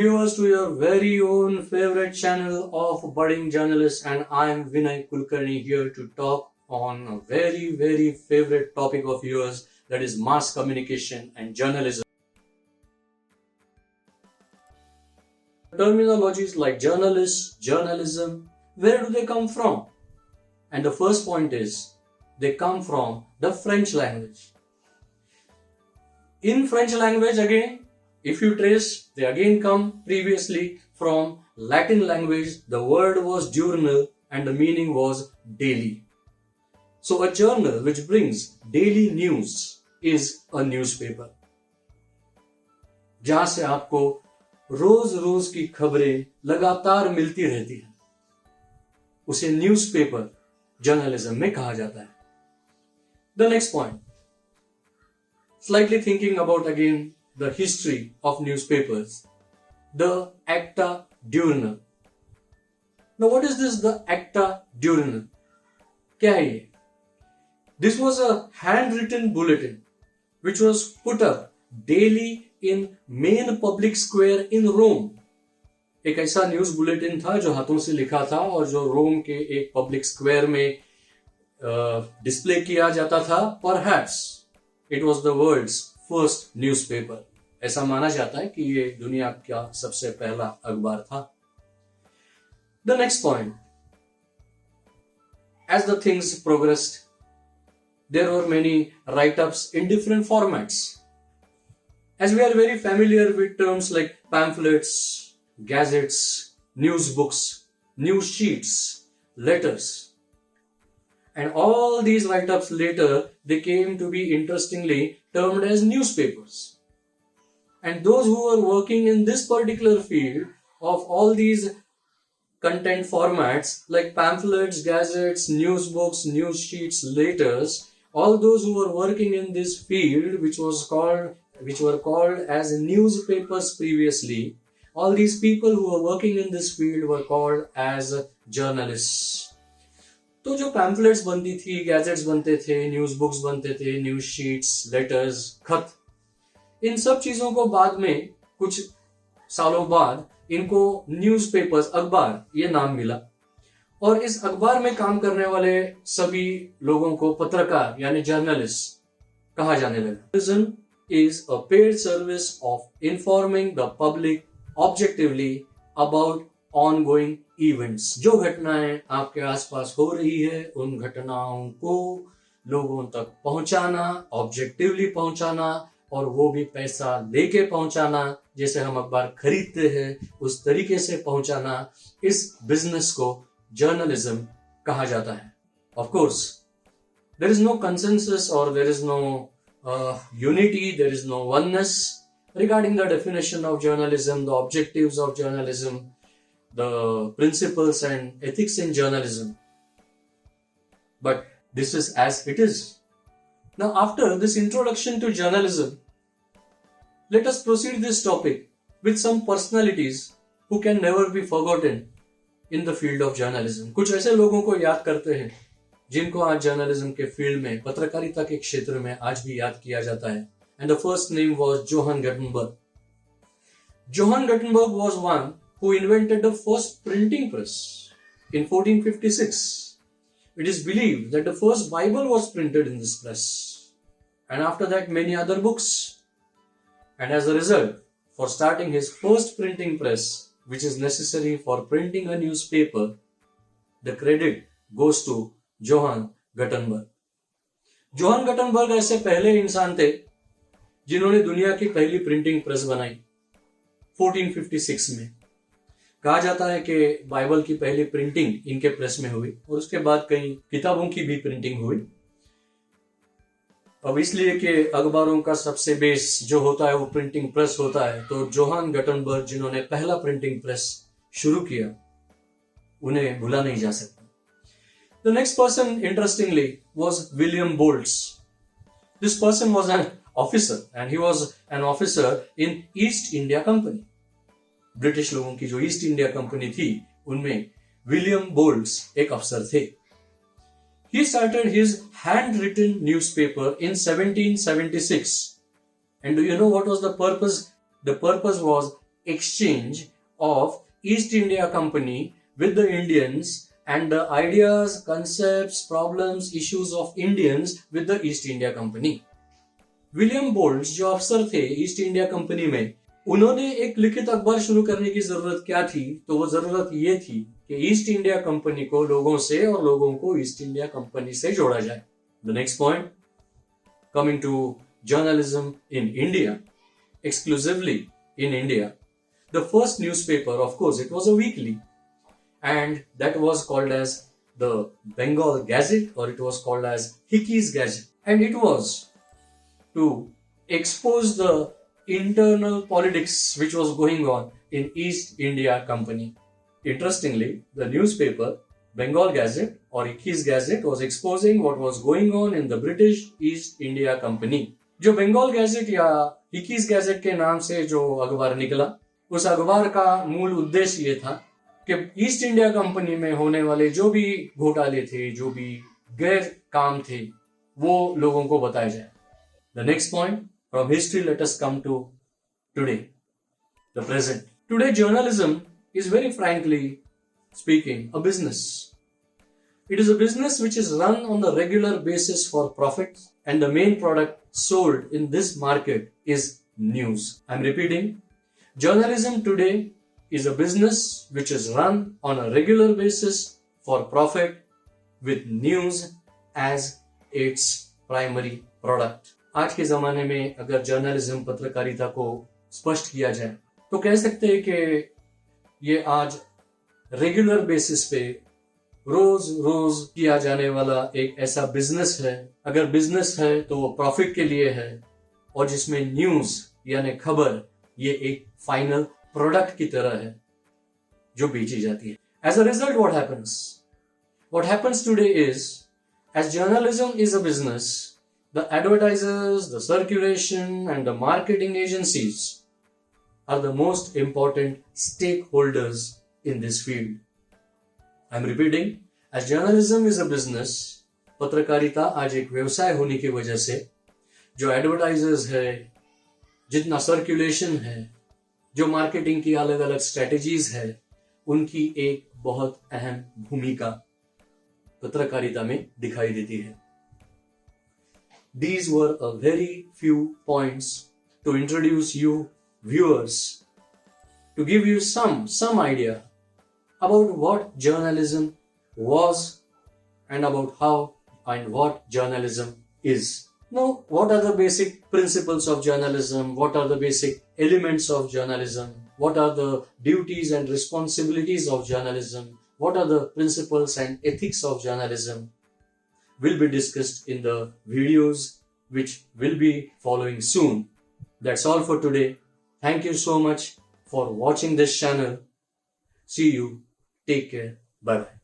viewers to your very own favorite channel of budding journalists, and I am Vinay Kulkarni here to talk on a very favorite topic of yours, that is mass communication and journalism. Terminologies like journalist, journalism, where do they come from? And the first point is, they come from the French language. In French language again, if you trace, they again come previously from Latin language. The word was journal and the meaning was daily. So a journal which brings daily news is a newspaper. जहां से आपको रोज रोज की खबरें लगातार मिलती रहती हैं, उसे न्यूज़पेपर जर्नलिज्म में कहा जाता है. The next point, slightly thinking about again the history of newspapers, the Acta Diurnal. Now what is this, the Acta Diurnal? क्या है ये? This was a handwritten bulletin which was put up daily in main public square in Rome. एक ऐसा news bulletin था जो हाथों से लिखा था और जो रोम के एक पब्लिक स्क्वायर में डिस्प्ले किया जाता था. Perhaps it was the world's first newspaper. ऐसा माना जाता है कि ये दुनिया का सबसे पहला अखबार था. The next point, as the things progressed, there were many write-ups in different formats. As we are very familiar with terms like pamphlets, gazettes, news books, news sheets, letters. And all these write-ups later, they came to be interestingly termed as newspapers. And those who were working in this particular field of all these content formats like pamphlets, gazettes, news books, news sheets, letters, all those who were working in this field which were called as newspapers previously, all these people who were working in this field were called as journalists. तो जो pamphlets बनती थी, gadgets बनते थे, news books बनते थे, news sheets, letters, खत, इन सब चीजों को बाद में कुछ सालों बाद इनको न्यूज़पेपर्स, अखबार, ये नाम मिला. और इस अखबार में काम करने वाले सभी लोगों को पत्रकार यानी जर्नलिस्ट कहा जाने लगा. Journalism is a paid service of informing the public objectively about ongoing events. जो घटनाएं आपके आसपास हो रही है, उन घटनाओं को लोगों तक पहुंचाना, ऑब्जेक्टिवली पहुंचाना, और वो भी पैसा लेके पहुंचाना, जैसे हम अखबार खरीदते हैं उस तरीके से पहुंचाना, इस बिजनेस को जर्नलिज्म कहा जाता है. Of course, there is no consensus or there is no unity, there is no oneness regarding the definition of journalism, the objectives of journalism, the principles and ethics in journalism. But this is as it is. Now, after this introduction to journalism, let us proceed this topic with some personalities who can never be forgotten in the field of journalism. कुछ ऐसे लोगों को याद करते हैं जिनको आज journalism के फील्ड में, पत्रकारिता के क्षेत्र में आज भी याद किया जाता है. And the first name was Johann Gutenberg. Johann Gutenberg was one who invented the first printing press in 1456. It is believed that the first Bible was printed in this press, and after that many other books. And as a result, for starting his first printing press, which is necessary for printing a newspaper, the credit goes to Johann Gutenberg. Johann Gutenberg ऐसे पहले इंसान थे जिन्होंने दुनिया की पहली printing press बनाई 1456 में. कहा जाता है कि बाइबल की पहली प्रिंटिंग इनके प्रेस में हुई और उसके बाद कई किताबों की भी प्रिंटिंग हुई. अब इसलिए कि अखबारों का सबसे बेस जो होता है वो प्रिंटिंग प्रेस होता है, तो जोहान गटनबर्ग जिन्होंने पहला प्रिंटिंग प्रेस शुरू किया, उन्हें भूला नहीं जा सकता. The next person, interestingly, was William Boltz. This person was an officer and he was an officer in East India Company. British लोगों की जो ईस्ट इंडिया कंपनी थी उनमें विलियम बोल्ट्स एक अफसर थे. He started his handwritten newspaper in 1776. And do you know what was the purpose? The purpose was exchange of East India Company with the Indians and the ideas, concepts, problems, issues of Indians with the East India Company. William Bolts जो अफसर थे east India company में, उन्होंने एक लिखित अखबार शुरू करने की जरूरत क्या थी? तो वो जरूरत ये थी कि ईस्ट इंडिया कंपनी को लोगों से और लोगों को ईस्ट इंडिया कंपनी से जोड़ा जाए. The next point, coming to journalism in India, exclusively in India. The first newspaper, of course, it was a weekly, and that was called as the Bengal Gazette, or it was called as Hickey's Gazette. And it was to expose the internal politics which was going on in East India Company. Interestingly, the newspaper Bengal Gazette or Hickey's Gazette was exposing what was going on in the British East India Company. जो Bengal gadget या hickeys gadget के नाम से जो अखबार निकला, उस अखबार का मूल उद्देश्य ये था कि ईस्ट इंडिया कंपनी में होने वाले जो भी घोटाले थे, जो भी गैर काम थे, वो लोगों को बताया जाए. The next point, from history let us come to today, the present. Today journalism is very frankly speaking a business. It is a business which is run on a regular basis for profits, and the main product sold in this market is news. I'm repeating, journalism today is a business which is run on a regular basis for profit with news as its primary product. आज के जमाने में अगर journalism, पत्रकारिता को स्पष्ट किया जाए तो कह सकते हैं कि ये आज रेगुलर बेसिस पे रोज रोज किया जाने वाला एक ऐसा बिजनेस है. अगर बिजनेस है तो वो प्रॉफिट के लिए है, और जिसमें न्यूज यानी खबर ये एक फाइनल प्रोडक्ट की तरह है जो बेची जाती है. As a result what happens today is, as journalism is a business, the advertisers, the circulation and the marketing agencies are the most important stakeholders in this field. I'm repeating, as journalism is a business, पत्रकारिता आज एक व्यवसाय होने की वजह से जो advertisers है, जितना सर्कुलेशन है, जो मार्केटिंग की अलग अलग स्ट्रेटेजीज है, उनकी एक बहुत अहम भूमिका पत्रकारिता में दिखाई देती है. These were a very few points to introduce you viewers, to give you some idea about what journalism was and about how and what journalism is. Now, what are the basic principles of journalism? What are the basic elements of journalism? What are the duties and responsibilities of journalism? What are the principles and ethics of journalism? Will be discussed in the videos which will be following soon. That's all for today. Thank you so much for watching this channel. See you. Take care. Bye bye.